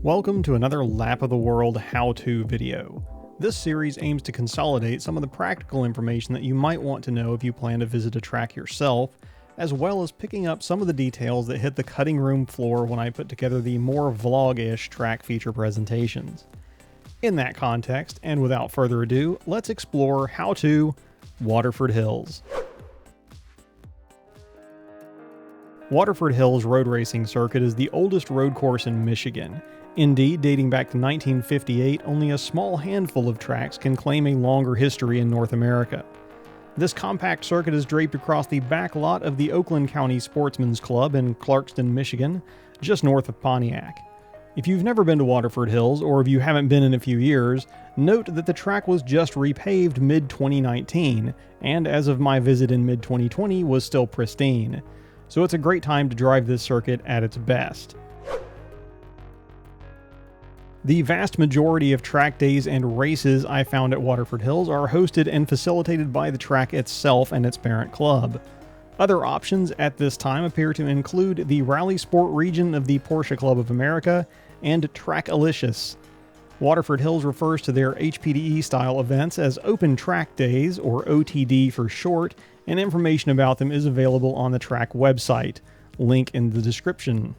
Welcome to another Lap of the World how-to video. This series aims to consolidate some of the practical information that you might want to know if you plan to visit a track yourself, as well as picking up some of the details that hit the cutting room floor when I put together the more vlog-ish track feature presentations. In that context, and without further ado, let's explore how to Waterford Hills. Waterford Hills road racing circuit is the oldest road course in Michigan. Indeed, dating back to 1958, only a small handful of tracks can claim a longer history in North America. This compact circuit is draped across the back lot of the Oakland County Sportsman's Club in Clarkston, Michigan, just north of Pontiac. If you've never been to Waterford Hills, or if you haven't been in a few years, note that the track was just repaved mid-2019, and as of my visit in mid-2020 was still pristine. So it's a great time to drive this circuit at its best. The vast majority of track days and races I found at Waterford Hills are hosted and facilitated by the track itself and its parent club. Other options at this time appear to include the Rally Sport region of the Porsche Club of America and Trackalicious. Waterford Hills refers to their HPDE style events as Open Track Days, or OTD for short, and information about them is available on the track website. Link in the description.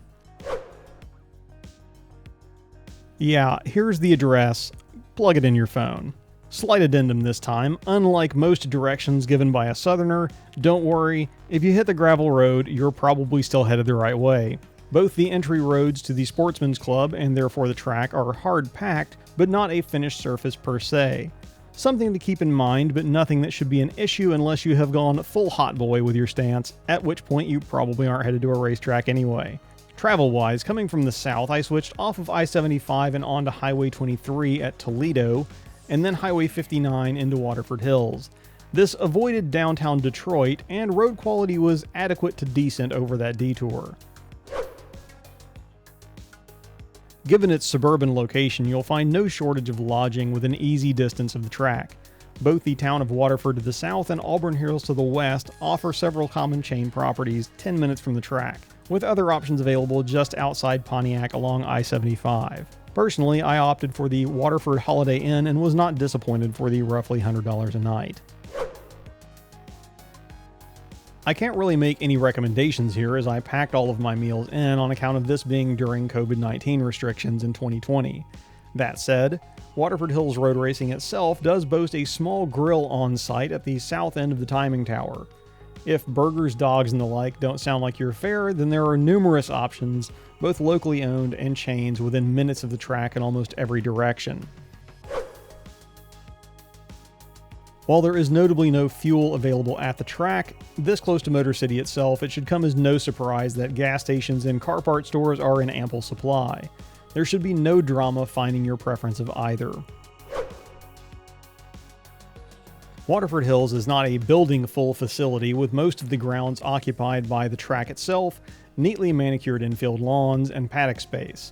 Yeah, here's the address. Plug it in your phone. Slight addendum this time. Unlike most directions given by a southerner, don't worry, if you hit the gravel road, you're probably still headed the right way. Both the entry roads to the Sportsman's Club and therefore the track are hard-packed, but not a finished surface per se. Something to keep in mind, but nothing that should be an issue unless you have gone full hot boy with your stance, at which point you probably aren't headed to a racetrack anyway. Travel-wise, coming from the south, I switched off of I-75 and onto Highway 23 at Toledo, and then Highway 59 into Waterford Hills. This avoided downtown Detroit, and road quality was adequate to decent over that detour. Given its suburban location, you'll find no shortage of lodging within easy distance of the track. Both the town of Waterford to the south and Auburn Hills to the west offer several common chain properties 10 minutes from the track, with other options available just outside Pontiac along I-75. Personally, I opted for the Waterford Holiday Inn and was not disappointed for the roughly $100 a night. I can't really make any recommendations here as I packed all of my meals in on account of this being during COVID-19 restrictions in 2020. That said, Waterford Hills Road Racing itself does boast a small grill on site at the south end of the timing tower. If burgers, dogs, and the like don't sound like your fare, then there are numerous options, both locally owned and chains within minutes of the track in almost every direction. While there is notably no fuel available at the track, this close to Motor City itself, it should come as no surprise that gas stations and car part stores are in ample supply. There should be no drama finding your preference of either. Waterford Hills is not a building-full facility, with most of the grounds occupied by the track itself, neatly manicured infield lawns, and paddock space.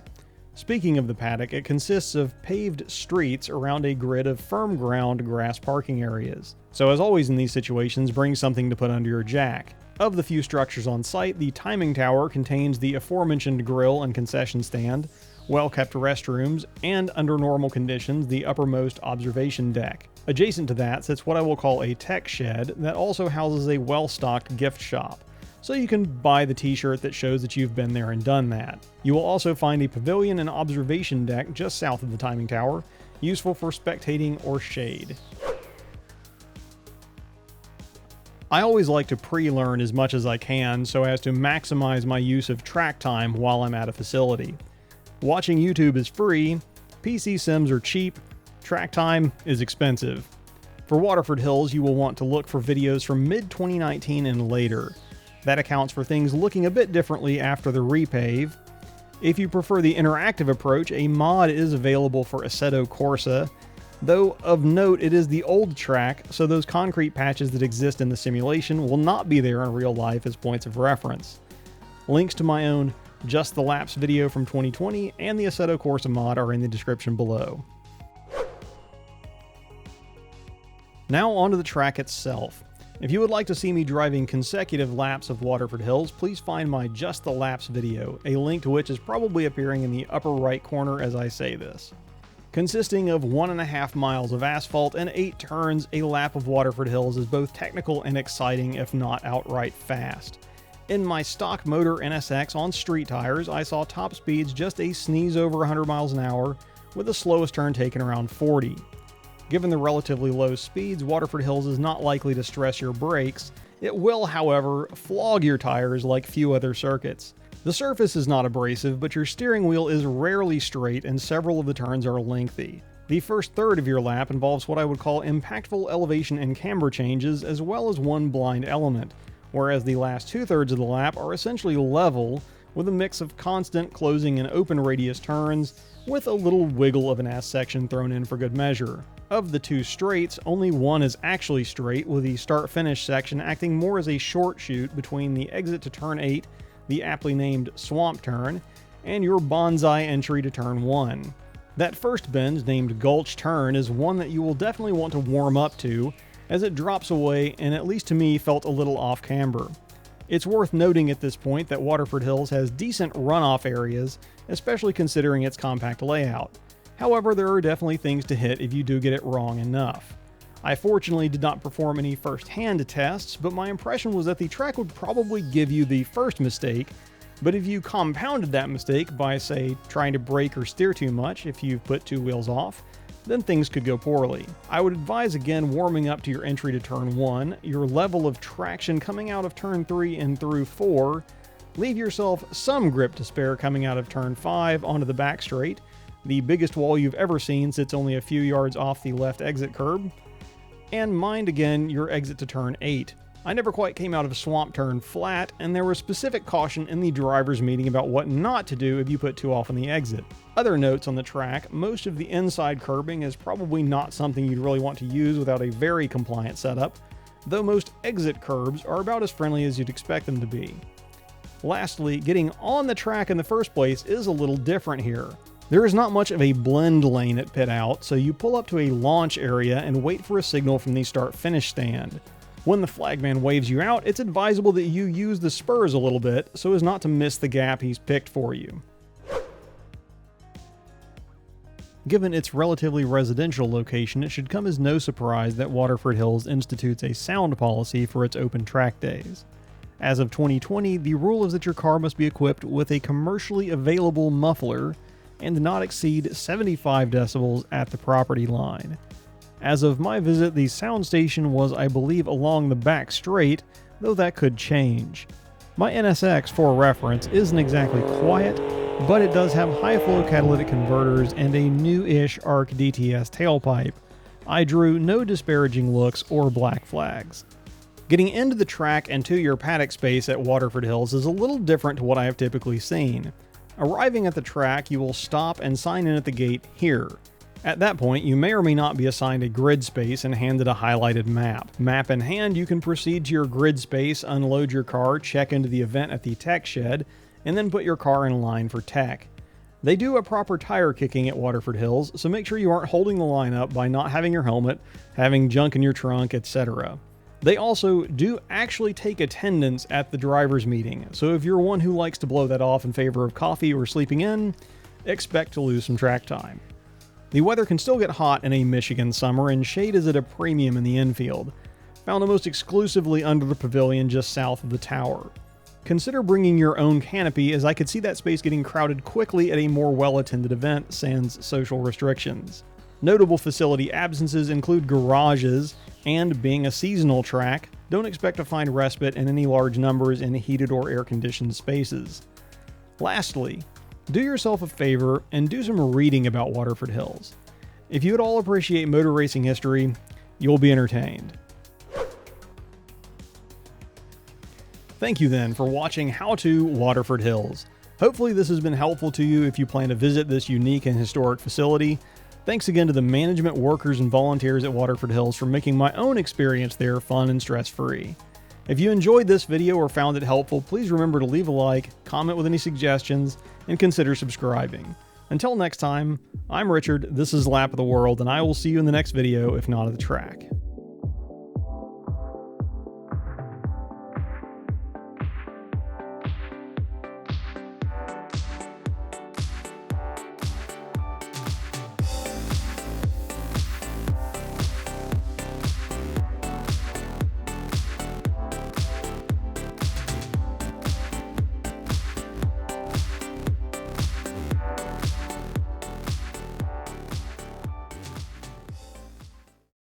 Speaking of the paddock, it consists of paved streets around a grid of firm ground grass parking areas. So as always in these situations, bring something to put under your jack. Of the few structures on site, the timing tower contains the aforementioned grill and concession stand, well-kept restrooms, and under normal conditions, the uppermost observation deck. Adjacent to that sits what I will call a tech shed that also houses a well-stocked gift shop, so you can buy the t-shirt that shows that you've been there and done that. You will also find a pavilion and observation deck just south of the timing tower, useful for spectating or shade. I always like to pre-learn as much as I can so as to maximize my use of track time while I'm at a facility. Watching YouTube is free, PC sims are cheap, track time is expensive. For Waterford Hills, you will want to look for videos from mid-2019 and later. That accounts for things looking a bit differently after the repave. If you prefer the interactive approach, a mod is available for Assetto Corsa, though of note it is the old track, so those concrete patches that exist in the simulation will not be there in real life as points of reference. Links to my own Just the Laps video from 2020 and the Assetto Corsa mod are in the description below. Now onto the track itself. If you would like to see me driving consecutive laps of Waterford Hills, please find my Just the Laps video, a link to which is probably appearing in the upper right corner as I say this. Consisting of 1.5 miles of asphalt and 8 turns, a lap of Waterford Hills is both technical and exciting, if not outright fast. In my stock motor NSX on street tires, I saw top speeds just a sneeze over 100 miles an hour, with the slowest turn taken around 40. Given the relatively low speeds, Waterford Hills is not likely to stress your brakes. It will, however, flog your tires like few other circuits. The surface is not abrasive, but your steering wheel is rarely straight and several of the turns are lengthy. The first third of your lap involves what I would call impactful elevation and camber changes, as well as one blind element, whereas the last 2/3 of the lap are essentially level, with a mix of constant closing and open radius turns, with a little wiggle of an ass section thrown in for good measure. Of the two straights, only one is actually straight, with the start-finish section acting more as a short chute between the exit to turn 8, the aptly named swamp turn, and your bonsai entry to turn 1. That first bend, named Gulch Turn, is one that you will definitely want to warm up to, as it drops away and at least to me felt a little off camber. It's worth noting at this point that Waterford Hills has decent runoff areas, especially considering its compact layout. However, there are definitely things to hit if you do get it wrong enough. I fortunately did not perform any first-hand tests, but my impression was that the track would probably give you the first mistake, but if you compounded that mistake by, say, trying to brake or steer too much if you've put two wheels off, then things could go poorly. I would advise again warming up to your entry to turn 1, your level of traction coming out of turn 3 and through 4, leave yourself some grip to spare coming out of turn 5 onto the back straight. The biggest wall you've ever seen sits only a few yards off the left exit curb. And mind again your exit to turn 8. I never quite came out of swamp turn flat, and there was specific caution in the driver's meeting about what not to do if you put two off on the exit. Other notes on the track: most of the inside curbing is probably not something you'd really want to use without a very compliant setup, though most exit curbs are about as friendly as you'd expect them to be. Lastly, getting on the track in the first place is a little different here. There is not much of a blend lane at pit out, so you pull up to a launch area and wait for a signal from the start-finish stand. When the flagman waves you out, it's advisable that you use the spurs a little bit so as not to miss the gap he's picked for you. Given its relatively residential location, it should come as no surprise that Waterford Hills institutes a sound policy for its open track days. As of 2020, the rule is that your car must be equipped with a commercially available muffler and not exceed 75 decibels at the property line. As of my visit, the sound station was, I believe, along the back straight, though that could change. My NSX, for reference, isn't exactly quiet, but it does have high-flow catalytic converters and a new-ish ARC DTS tailpipe. I drew no disparaging looks or black flags. Getting into the track and to your paddock space at Waterford Hills is a little different to what I have typically seen. Arriving at the track, you will stop and sign in at the gate here. At that point, you may or may not be assigned a grid space and handed a highlighted map. Map in hand, you can proceed to your grid space, unload your car, check into the event at the tech shed, and then put your car in line for tech. They do a proper tire kicking at Waterford Hills, so make sure you aren't holding the line up by not having your helmet, having junk in your trunk, etc. They also do actually take attendance at the driver's meeting, so if you're one who likes to blow that off in favor of coffee or sleeping in, expect to lose some track time. The weather can still get hot in a Michigan summer, and shade is at a premium in the infield, found almost exclusively under the pavilion just south of the tower. Consider bringing your own canopy, as I could see that space getting crowded quickly at a more well-attended event, sans social restrictions. Notable facility absences include garages, and being a seasonal track, don't expect to find respite in any large numbers in heated or air-conditioned spaces. Lastly, do yourself a favor and do some reading about Waterford Hills. If you at all appreciate motor racing history, you'll be entertained. Thank you then for watching How To Waterford Hills. Hopefully this has been helpful to you if you plan to visit this unique and historic facility. Thanks again to the management, workers, and volunteers at Waterford Hills for making my own experience there fun and stress-free. If you enjoyed this video or found it helpful, please remember to leave a like, comment with any suggestions, and consider subscribing. Until next time, I'm Richard, this is Lap of the World, and I will see you in the next video, if not at the track.